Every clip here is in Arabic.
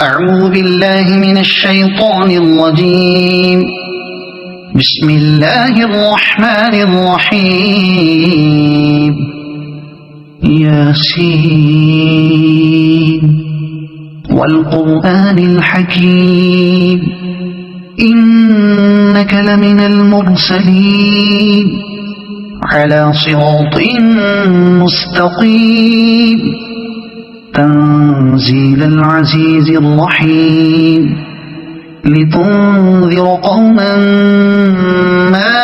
أعوذ بالله من الشيطان الرجيم. بسم الله الرحمن الرحيم. ياسين والقرآن الحكيم إنك لمن المرسلين على صراط مستقيم تنزيل العزيز الرحيم لتنذر قوما ما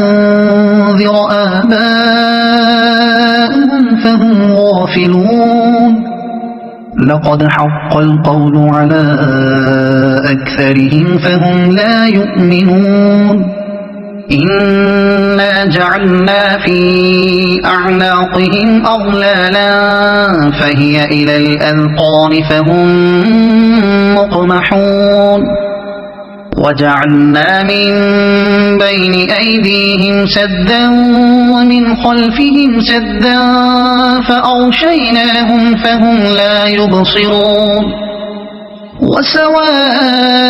أنذر آباؤهم فهم غافلون. لقد حق القول على أكثرهم فهم لا يؤمنون. إنا جعلنا في أعناقهم أغلالا فهي إلى الأذقان فهم مقمحون. وجعلنا من بين أيديهم سدا ومن خلفهم سدا فأغشيناهم فهم لا يبصرون. وسواء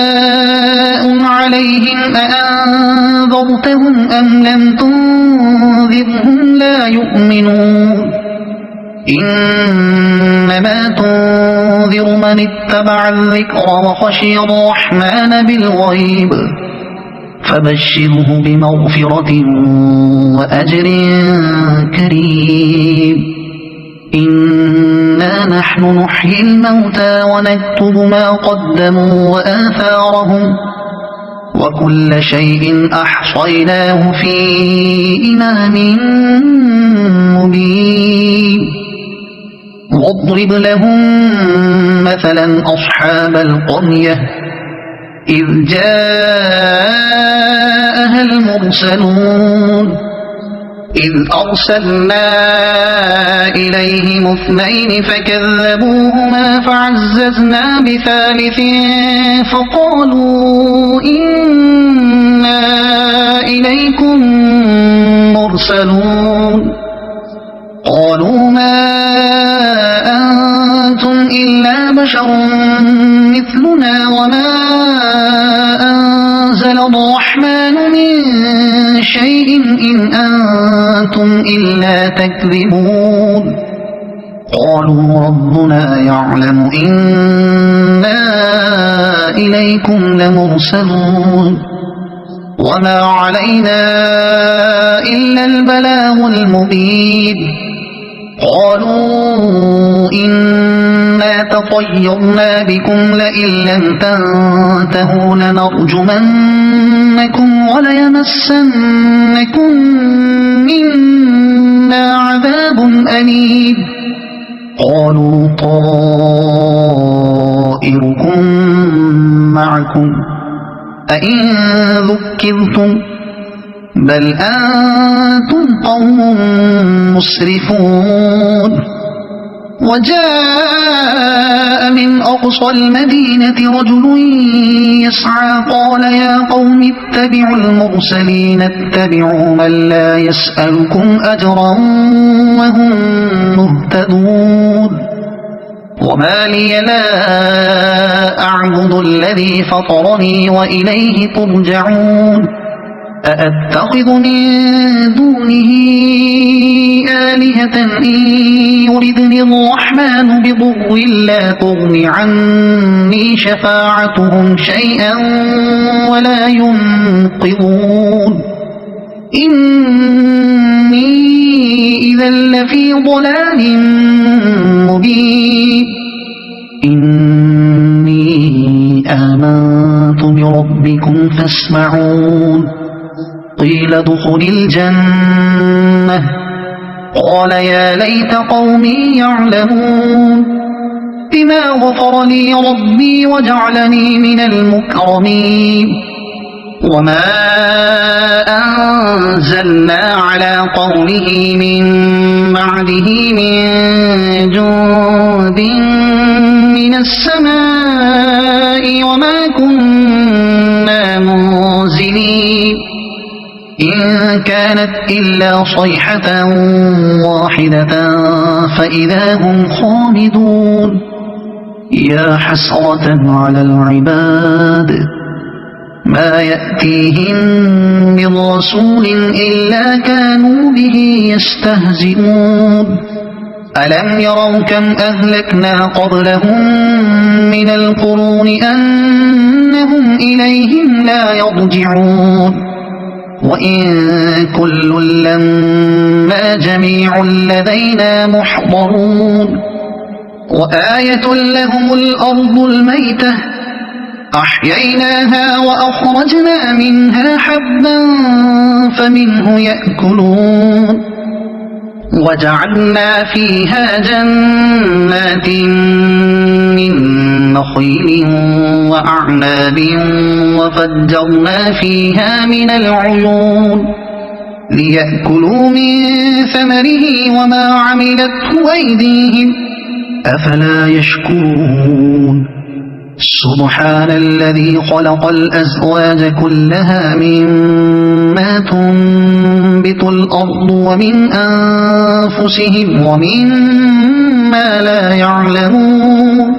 عليهم أأنذرتهم أم لم تنذرهم لا يؤمنون. إنما تنذر من اتبع الذكر وخشي الرحمن بالغيب فبشره بمغفرة وأجر كريم. إنا نحن نحيي الموتى ونكتب ما قدموا وآثارهم وكل شيء أحصيناه في إمام مبين. واضرب لهم مثلا أصحاب القرية إذ جاءها المرسلون إذ أرسلنا إليهم اثنين فكذبوهما فعززنا بثالث فقالوا إنا إليكم مرسلون. قالوا ما أنتم إلا بشر مثلنا وما أنزل الرحمن من شيء إن أنتم إلا تكذبون. قالوا ربنا يعلم إنا إليكم لمرسلون وما علينا إلا البلاغ المبين. قالوا إنا تطيرنا بكم لئن لم تنتهوا لنرجمنكم وليمسنكم منا عذاب أليم. قالوا طائركم معكم أئن ذكرتم بل أنتم قوم مسرفون. وجاء من أقصى المدينة رجل يسعى قال يا قوم اتبعوا المرسلين اتبعوا من لا يسألكم أجرا وهم مهتدون. وما لي لا أعبد الذي فطرني وإليه ترجعون. أأتخذ من دونه آلهة إن يردني الرحمن بضر لا تغن عني شفاعتهم شيئا ولا ينقذون. إني إذا لفي ضلال مبين. إني آمنت بربكم فاسمعون. قيل ادخل الجنة قال يا ليت قومي يعلمون بما غفر لي ربي وجعلني من المكرمين. وما أنزلنا على قومه من بعده من جند من السماء وما كنا منزلين. إن كانت إلا صيحة واحدة فإذا هم خامدون يا حسرة على العباد ما يأتيهم من رسول إلا كانوا به يستهزئون ألم يروا كم أهلكنا قبلهم من القرون أنهم إليهم لا يرجعون وإن كل لما جميع لدينا محضرون وآية لهم الأرض الميتة أحييناها وأخرجنا منها حبا فمنه يأكلون وجعلنا فيها جنات من نخيل وأعناب وفجرنا فيها من العيون ليأكلوا من ثمره وما عملته أيديهم أفلا يشكرون سبحان الذي خلق الأزواج كلها مما تنبت الأرض ومن أنفسهم ومما لا يعلمون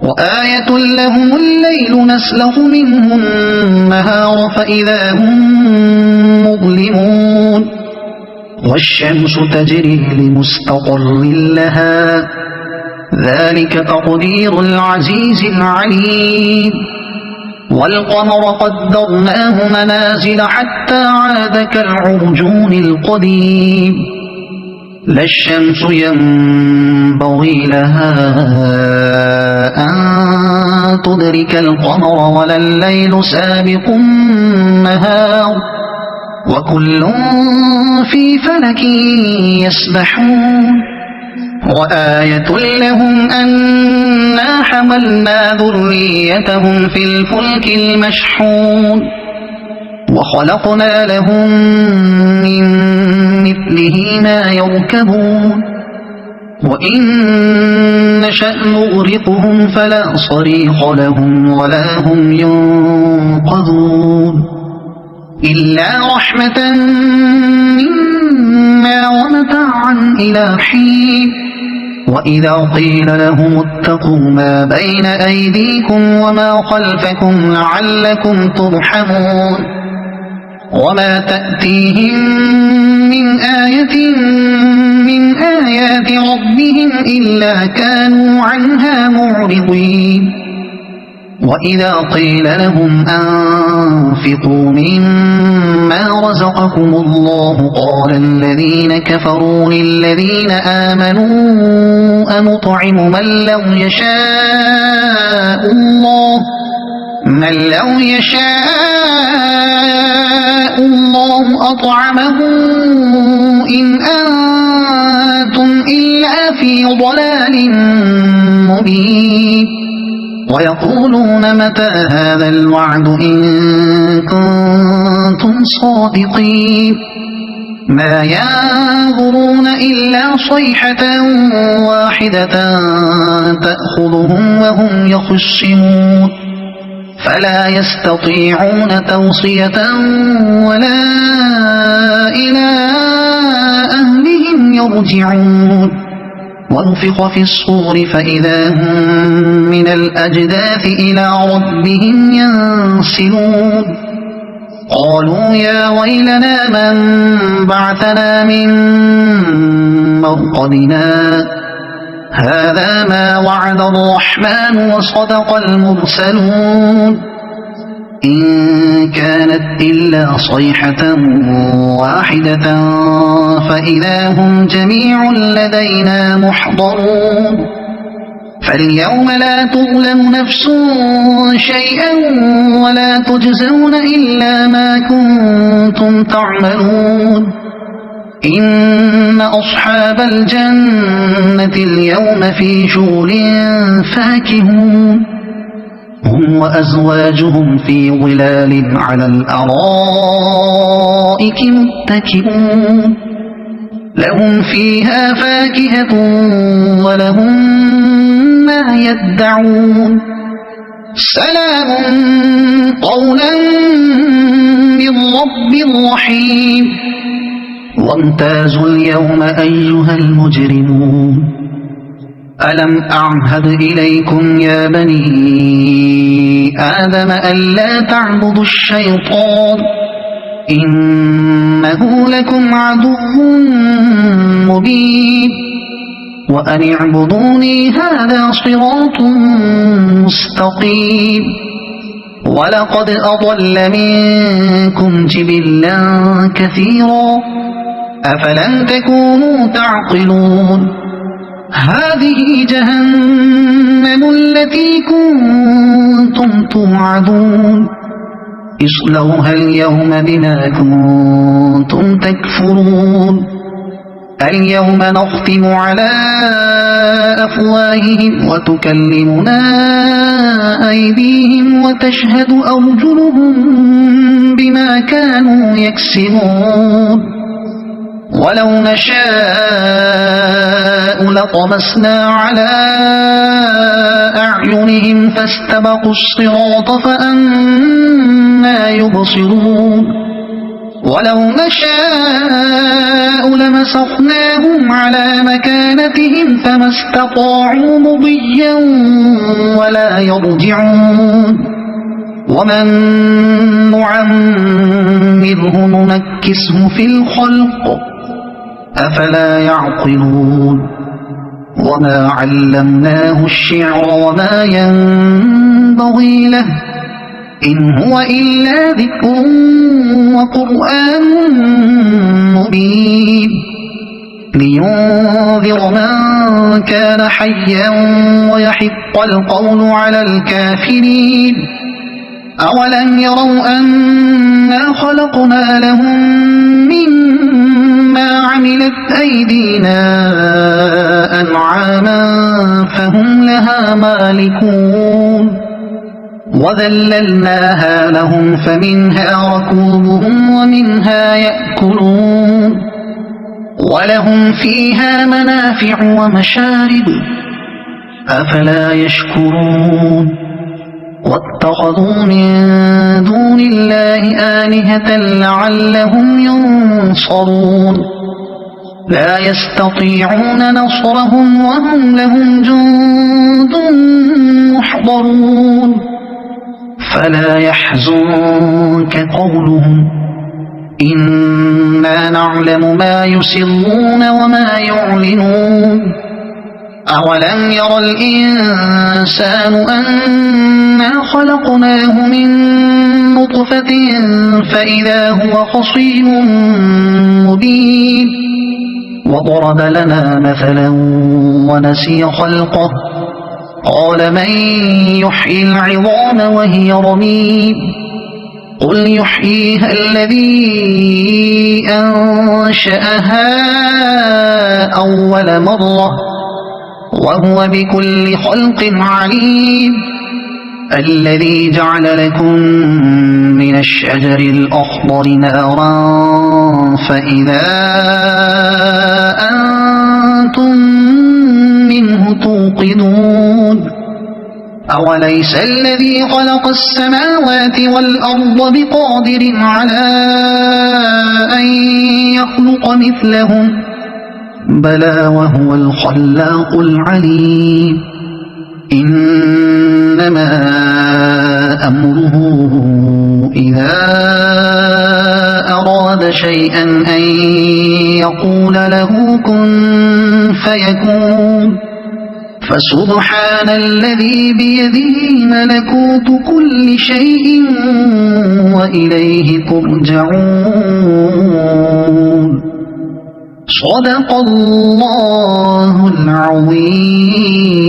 وآية لهم الليل نسلخ منه النهار فإذا هم مظلمون والشمس تجري لمستقر لها ذلك تقدير العزيز العليم والقمر قدرناه منازل حتى عاد كالعرجون القديم لا الشمس ينبغي لها أن تدرك القمر ولا الليل سابق النهار وكل في فلك يسبحون وآية لهم أنا حملنا ذريتهم في الفلك المشحون وخلقنا لهم من مثله ما يركبون وإن نشأ نغرقهم فلا صريخ لهم ولا هم ينقذون إلا رحمة منا ومتاعا إلى حين وإذا قيل لهم اتقوا ما بين أيديكم وما خلفكم لعلكم ترحمون وما تأتيهم من آية من آيات ربهم إلا كانوا عنها معرضين وإذا قيل لهم أنفقوا مما رزقكم الله قال الذين كفروا للذين آمنوا أنطعم من لو يشاء الله أطعمه إن أنتم إلا في ضلال مبين ويقولون متى هذا الوعد إن كنتم صادقين ما ينظرون إلا صيحة واحدة تأخذهم وهم يخصمون فلا يستطيعون توصية ولا إلى أهلهم يرجعون ونفخ في الصور فإذا هم من الأجداث إلى ربهم ينسلون قالوا يا ويلنا من بعثنا من مرقدنا هذا ما وعد الرحمن وصدق المرسلون إن كانت إلا صيحة واحدة فإذا هم جميع لدينا محضرون فاليوم لا تظلم نفس شيئا ولا تجزون إلا ما كنتم تعملون إن أصحاب الجنة اليوم في شغل فاكهون هم وأزواجهم في ظلال على الأرائك متكئون لهم فيها فاكهة ولهم ما يدعون سلام قولا من رب رحيم وامتازوا اليوم أيها المجرمون ألم أعهد إليكم يا بني آدم ألا تعبدوا الشيطان إنه لكم عدو مبين وأن اعبدوني هذا صراط مستقيم ولقد أضل منكم جبلا كثيرا أفلم تكونوا تعقلون هذه جهنم التي كنتم توعدون اصلوها اليوم بما كنتم تكفرون اليوم نختم على أفواههم وتكلمنا أيديهم وتشهد أرجلهم بما كانوا يكسبون ولو نشاء لطمسنا على أعينهم فاستبقوا الصراط فأنى يبصرون ولو نشاء لمسخناهم على مكانتهم فما استطاعوا مضيا ولا يرجعون ومن نعمره ننكسه في الخلق أفلا يعقلون وما علمناه الشعر وما ينبغي له إن هو إلا ذكر وقرآن مبين لينذر من كان حيا ويحق القول على الكافرين أولم يروا أنا خلقنا لهم مما عملت أيدينا أنعاما فهم لها مالكون وذللناها لهم فمنها ركوبهم ومنها يأكلون ولهم فيها منافع ومشارب أفلا يشكرون واتخذوا من دون الله آلهة لعلهم ينصرون لا يستطيعون نصرهم وهم لهم جند محضرون فلا يحزنك قولهم إنا نعلم ما يسرون وما يعلنون أولم ير الإنسان أنا خلقناه من نطفة فإذا هو خصيم مبين وضرب لنا مثلا ونسي خلقه قال من يحيي العظام وهي رميم قل يحييها الذي أنشأها أول مرة وهو بكل خلق عليم الذي جعل لكم من الشجر الأخضر نارا فإذا أنتم منه توقدون أوليس الذي خلق السماوات والأرض بقادر على أن يخلق مثلهم بلى وهو الخلاق العليم إنما أمره إذا أراد شيئا أن يقول له كن فيكون فسبحان الذي بيده ملكوت كل شيء وإليه ترجعون صدق الله العظيم.